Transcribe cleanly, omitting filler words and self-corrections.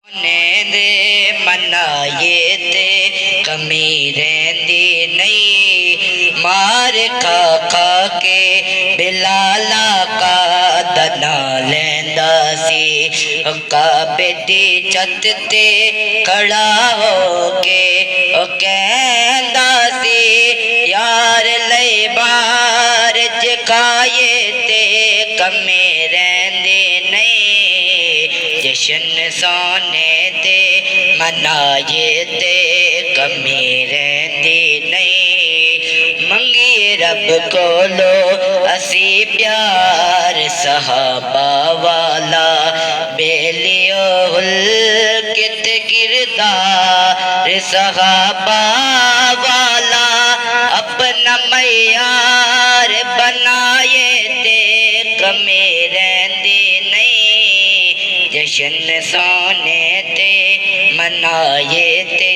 ने दे मनाए ते कमी रहंदी नहीं। मार खा खा के बिलाला का दना लैंदा सी। काबे दी छत ते खड़ा हो के कहंदा सी, यार लई बार जखाए ते कमी रहंदी नहीं। जशन सोने ते मनाए ते कमी रहंदी नहीं। मंगी रब कोलो असी प्यार सहाबा वाला बेलियो हुल कित किरदार सहाबा वाला। अपना मैयार बनाए ते कमी रहंदी नहीं। जशन सोने ते मनाए ते